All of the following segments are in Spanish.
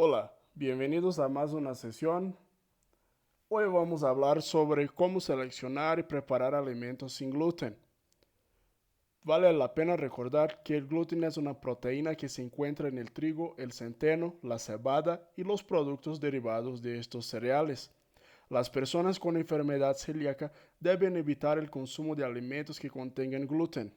Hola, bienvenidos a más una sesión. Hoy vamos a hablar sobre cómo seleccionar y preparar alimentos sin gluten. Vale la pena recordar que el gluten es una proteína que se encuentra en el trigo, el centeno, la cebada y los productos derivados de estos cereales. Las personas con enfermedad celíaca deben evitar el consumo de alimentos que contengan gluten.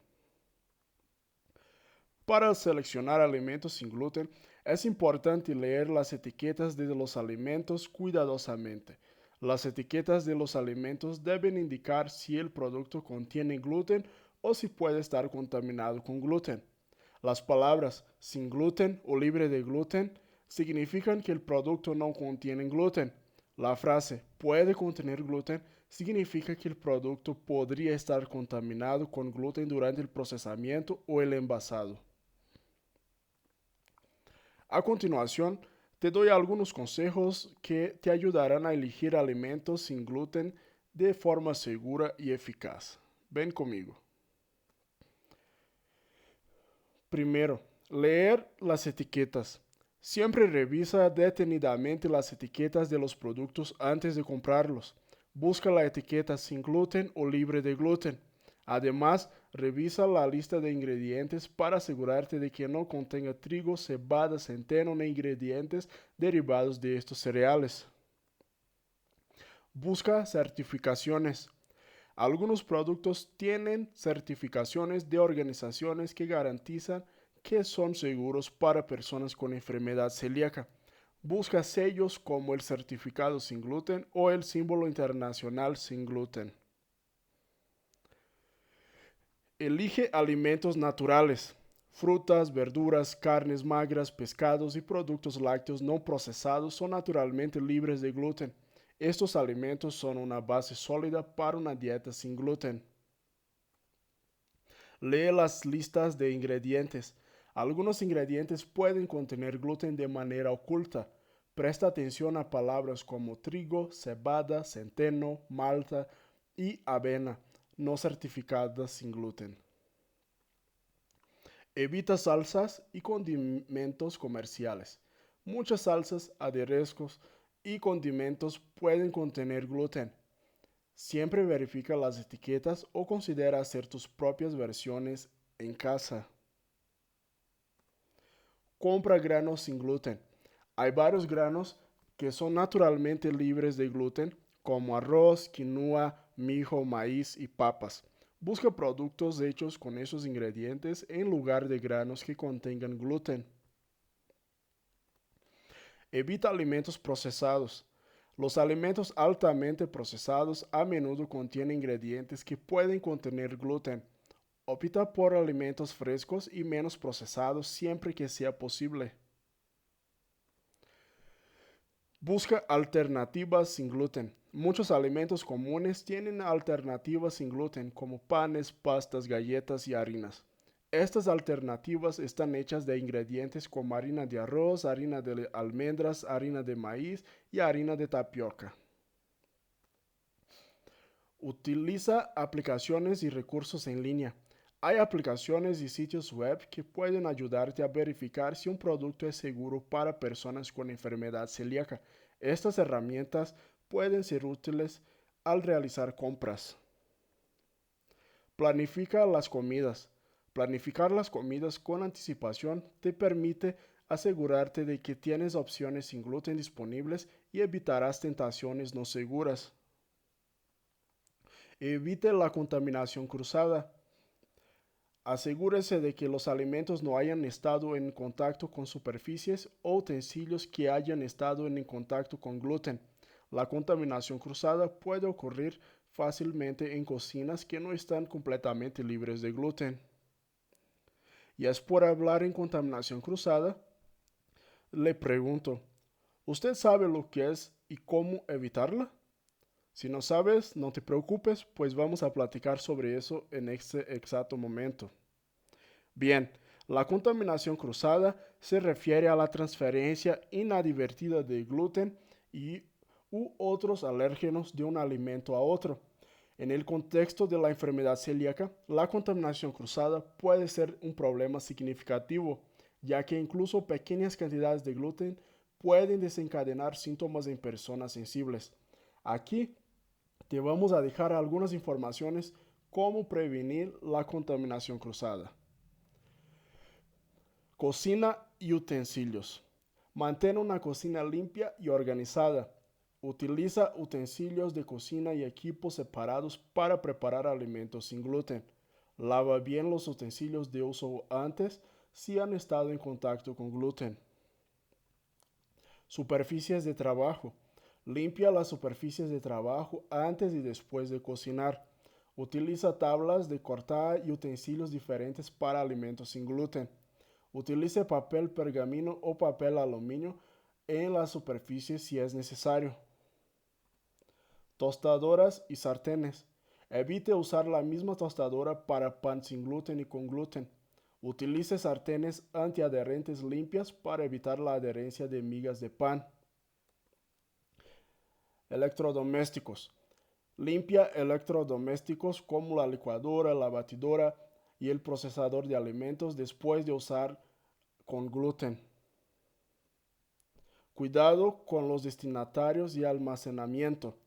Para seleccionar alimentos sin gluten, es importante leer las etiquetas de los alimentos cuidadosamente. Las etiquetas de los alimentos deben indicar si el producto contiene gluten o si puede estar contaminado con gluten. Las palabras sin gluten o libre de gluten significan que el producto no contiene gluten. La frase puede contener gluten significa que el producto podría estar contaminado con gluten durante el procesamiento o el envasado. A continuación, te doy algunos consejos que te ayudarán a elegir alimentos sin gluten de forma segura y eficaz. Ven conmigo. Primero, leer las etiquetas. Siempre revisa detenidamente las etiquetas de los productos antes de comprarlos. Busca la etiqueta sin gluten o libre de gluten. Además, revisa la lista de ingredientes para asegurarte de que no contenga trigo, cebada, centeno ni ingredientes derivados de estos cereales. Busca certificaciones. Algunos productos tienen certificaciones de organizaciones que garantizan que son seguros para personas con enfermedad celíaca. Busca sellos como el certificado sin gluten o el símbolo internacional sin gluten. Elige alimentos naturales. Frutas, verduras, carnes magras, pescados y productos lácteos no procesados son naturalmente libres de gluten. Estos alimentos son una base sólida para una dieta sin gluten. Lee las listas de ingredientes. Algunos ingredientes pueden contener gluten de manera oculta. Presta atención a palabras como trigo, cebada, centeno, malta y avena no certificadas sin gluten. Evita salsas y condimentos comerciales. Muchas salsas, aderezos y condimentos pueden contener gluten. Siempre verifica las etiquetas o considera hacer tus propias versiones en casa. Compra granos sin gluten. Hay varios granos que son naturalmente libres de gluten, como arroz, quinoa, mijo, maíz y papas. Busca productos hechos con esos ingredientes en lugar de granos que contengan gluten. Evita alimentos procesados. Los alimentos altamente procesados a menudo contienen ingredientes que pueden contener gluten. Opta por alimentos frescos y menos procesados siempre que sea posible. Busca alternativas sin gluten. Muchos alimentos comunes tienen alternativas sin gluten, como panes, pastas, galletas y harinas. Estas alternativas están hechas de ingredientes como harina de arroz, harina de almendras, harina de maíz y harina de tapioca. Utiliza aplicaciones y recursos en línea. Hay aplicaciones y sitios web que pueden ayudarte a verificar si un producto es seguro para personas con enfermedad celíaca. Estas herramientas pueden ser útiles al realizar compras. Planifica las comidas. Planificar las comidas con anticipación te permite asegurarte de que tienes opciones sin gluten disponibles y evitarás tentaciones no seguras. Evite la contaminación cruzada. Asegúrese de que los alimentos no hayan estado en contacto con superficies o utensilios que hayan estado en contacto con gluten. La contaminación cruzada puede ocurrir fácilmente en cocinas que no están completamente libres de gluten. Y es por hablar en contaminación cruzada, le pregunto, ¿usted sabe lo que es y cómo evitarla? Si no sabes, no te preocupes, pues vamos a platicar sobre eso en este exacto momento. Bien, la contaminación cruzada se refiere a la transferencia inadvertida de gluten y u otros alérgenos de un alimento a otro. En el contexto de la enfermedad celíaca, la contaminación cruzada puede ser un problema significativo, ya que incluso pequeñas cantidades de gluten pueden desencadenar síntomas en personas sensibles. Aquí te vamos a dejar algunas informaciones cómo prevenir la contaminación cruzada. Cocina y utensilios. Mantén una cocina limpia y organizada. Utiliza utensilios de cocina y equipos separados para preparar alimentos sin gluten. Lava bien los utensilios de uso antes si han estado en contacto con gluten. Superficies de trabajo. Limpia las superficies de trabajo antes y después de cocinar. Utiliza tablas de cortar y utensilios diferentes para alimentos sin gluten. Utilice papel pergamino o papel aluminio en las superficies si es necesario. Tostadoras y sartenes. Evite usar la misma tostadora para pan sin gluten y con gluten. Utilice sartenes antiadherentes limpias para evitar la adherencia de migas de pan. Electrodomésticos. Limpia electrodomésticos como la licuadora, la batidora y el procesador de alimentos después de usar con gluten. Cuidado con los destinatarios y almacenamiento.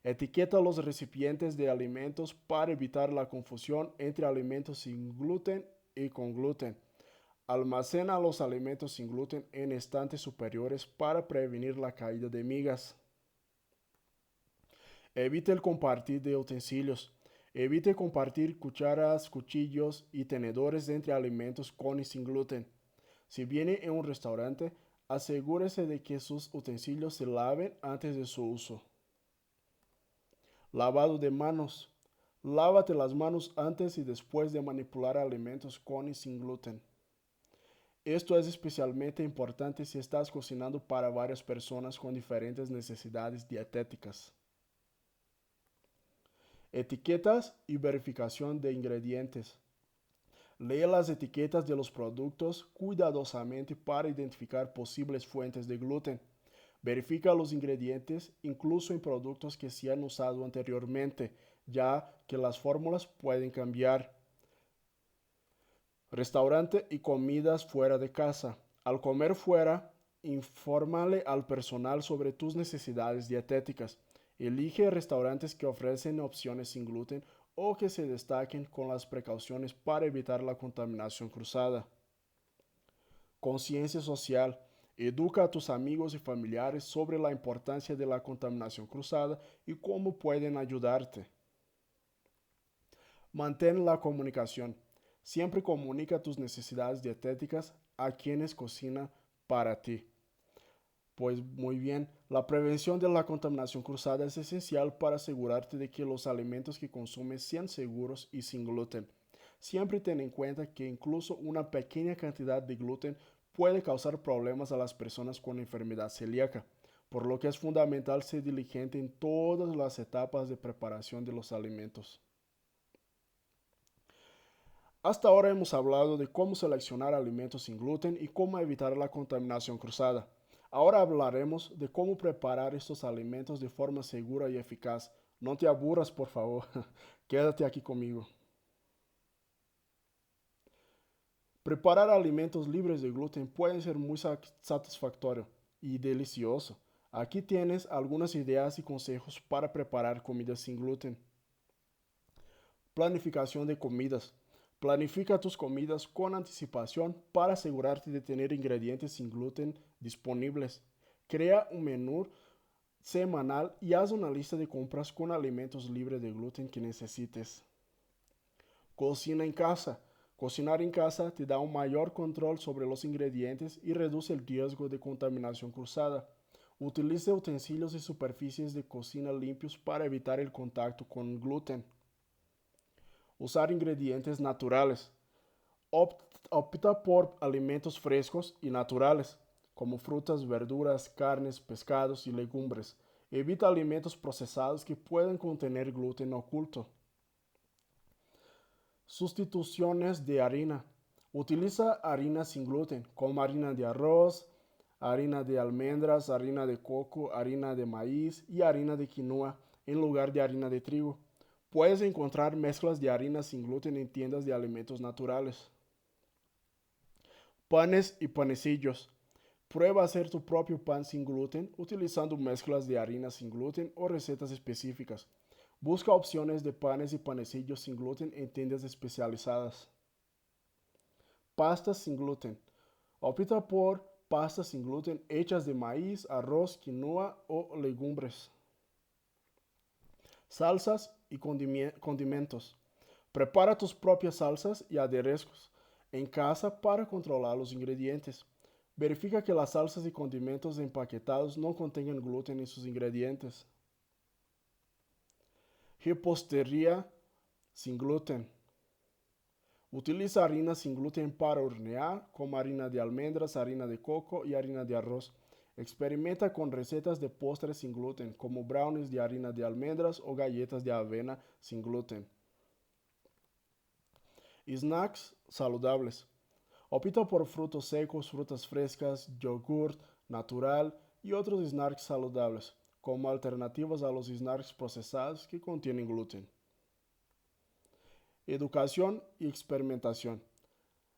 Etiqueta los recipientes de alimentos para evitar la confusión entre alimentos sin gluten y con gluten. Almacena los alimentos sin gluten en estantes superiores para prevenir la caída de migas. Evite el compartir de utensilios. Evite compartir cucharas, cuchillos y tenedores entre alimentos con y sin gluten. Si viene en un restaurante, asegúrese de que sus utensilios se laven antes de su uso. Lavado de manos. Lávate las manos antes y después de manipular alimentos con y sin gluten. Esto es especialmente importante si estás cocinando para varias personas con diferentes necesidades dietéticas. Etiquetas y verificación de ingredientes. Lee las etiquetas de los productos cuidadosamente para identificar posibles fuentes de gluten. Verifica los ingredientes incluso en productos que se han usado anteriormente, ya que las fórmulas pueden cambiar. Restaurante y comidas fuera de casa. Al comer fuera, infórmale al personal sobre tus necesidades dietéticas. Elige restaurantes que ofrecen opciones sin gluten o que se destaquen con las precauciones para evitar la contaminación cruzada. Conciencia social. Educa a tus amigos y familiares sobre la importancia de la contaminación cruzada y cómo pueden ayudarte. Mantén la comunicación. Siempre comunica tus necesidades dietéticas a quienes cocinan para ti. Pues muy bien, la prevención de la contaminación cruzada es esencial para asegurarte de que los alimentos que consumes sean seguros y sin gluten. Siempre ten en cuenta que incluso una pequeña cantidad de gluten puede causar problemas a las personas con enfermedad celíaca, por lo que es fundamental ser diligente en todas las etapas de preparación de los alimentos. Hasta ahora hemos hablado de cómo seleccionar alimentos sin gluten y cómo evitar la contaminación cruzada. Ahora hablaremos de cómo preparar estos alimentos de forma segura y eficaz. No te aburras, por favor. Quédate aquí conmigo. Preparar alimentos libres de gluten puede ser muy satisfactorio y delicioso. Aquí tienes algunas ideas y consejos para preparar comidas sin gluten. Planificación de comidas. Planifica tus comidas con anticipación para asegurarte de tener ingredientes sin gluten disponibles. Crea un menú semanal y haz una lista de compras con alimentos libres de gluten que necesites. Cocina en casa. Cocinar en casa te da un mayor control sobre los ingredientes y reduce el riesgo de contaminación cruzada. Utilice utensilios y superficies de cocina limpios para evitar el contacto con gluten. Usar ingredientes naturales. Opta por alimentos frescos y naturales, como frutas, verduras, carnes, pescados y legumbres. Evita alimentos procesados que puedan contener gluten oculto. Sustituciones de harina. Utiliza harina sin gluten, como harina de arroz, harina de almendras, harina de coco, harina de maíz y harina de quinoa en lugar de harina de trigo. Puedes encontrar mezclas de harina sin gluten en tiendas de alimentos naturales. Panes y panecillos. Prueba a hacer tu propio pan sin gluten utilizando mezclas de harina sin gluten o recetas específicas. Busca opciones de panes y panecillos sin gluten en tiendas especializadas. Pastas sin gluten. Opta por pastas sin gluten hechas de maíz, arroz, quinoa o legumbres. Salsas y condimentos. Prepara tus propias salsas y aderezos en casa para controlar los ingredientes. Verifica que las salsas y condimentos empaquetados no contengan gluten en sus ingredientes. Repostería sin gluten. Utiliza harina sin gluten para hornear, como harina de almendras, harina de coco y harina de arroz. Experimenta con recetas de postres sin gluten, como brownies de harina de almendras o galletas de avena sin gluten. Snacks saludables. Opta por frutos secos, frutas frescas, yogurt natural y otros snacks saludables, como alternativas a los snacks procesados que contienen gluten. Educación y experimentación.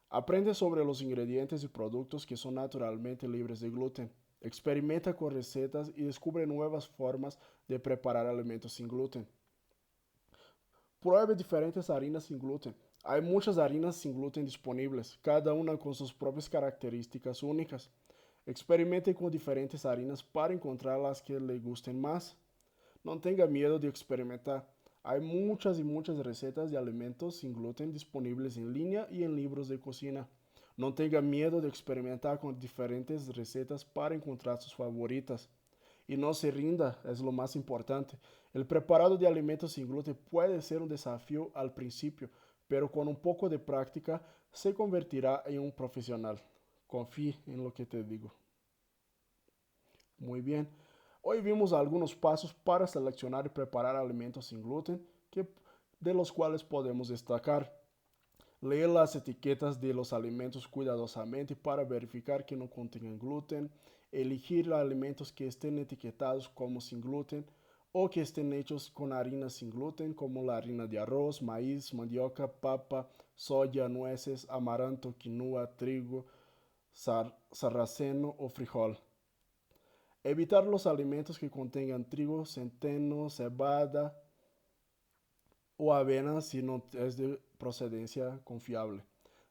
Aprende sobre los ingredientes y productos que son naturalmente libres de gluten. Experimenta con recetas y descubre nuevas formas de preparar alimentos sin gluten. Pruebe diferentes harinas sin gluten. Hay muchas harinas sin gluten disponibles, cada una con sus propias características únicas. Experimente con diferentes harinas para encontrar las que le gusten más. No tenga miedo de experimentar. Hay muchas y muchas recetas de alimentos sin gluten disponibles en línea y en libros de cocina. No tenga miedo de experimentar con diferentes recetas para encontrar sus favoritas. Y no se rinda, es lo más importante. El preparado de alimentos sin gluten puede ser un desafío al principio, pero con un poco de práctica se convertirá en un profesional. Confíe en lo que te digo. Muy bien. Hoy vimos algunos pasos para seleccionar y preparar alimentos sin gluten, de los cuales podemos destacar. Lee las etiquetas de los alimentos cuidadosamente para verificar que no contengan gluten. Elegir alimentos que estén etiquetados como sin gluten o que estén hechos con harinas sin gluten, como la harina de arroz, maíz, mandioca, papa, soya, nueces, amaranto, quinoa, trigo, sarraceno o frijol. Evitar los alimentos que contengan trigo, centeno, cebada o avena si no es de procedencia confiable.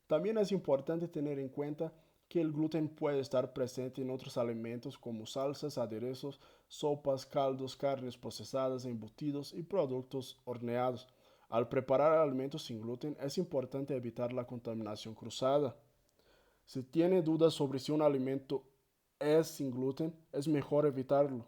También es importante tener en cuenta que el gluten puede estar presente en otros alimentos como salsas, aderezos, sopas, caldos, carnes procesadas, embutidos y productos horneados. Al preparar alimentos sin gluten es importante evitar la contaminación cruzada. Si tiene dudas sobre si un alimento es sin gluten, es mejor evitarlo.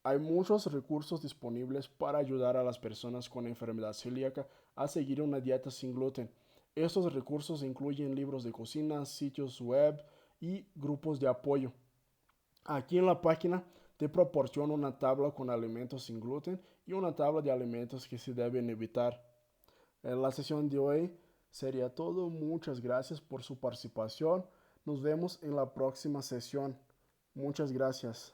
Hay muchos recursos disponibles para ayudar a las personas con enfermedad celíaca a seguir una dieta sin gluten. Estos recursos incluyen libros de cocina, sitios web y grupos de apoyo. Aquí en la página te proporciono una tabla con alimentos sin gluten y una tabla de alimentos que se deben evitar. En la sesión de hoy sería todo. Muchas gracias por su participación. Nos vemos en la próxima sesión. Muchas gracias.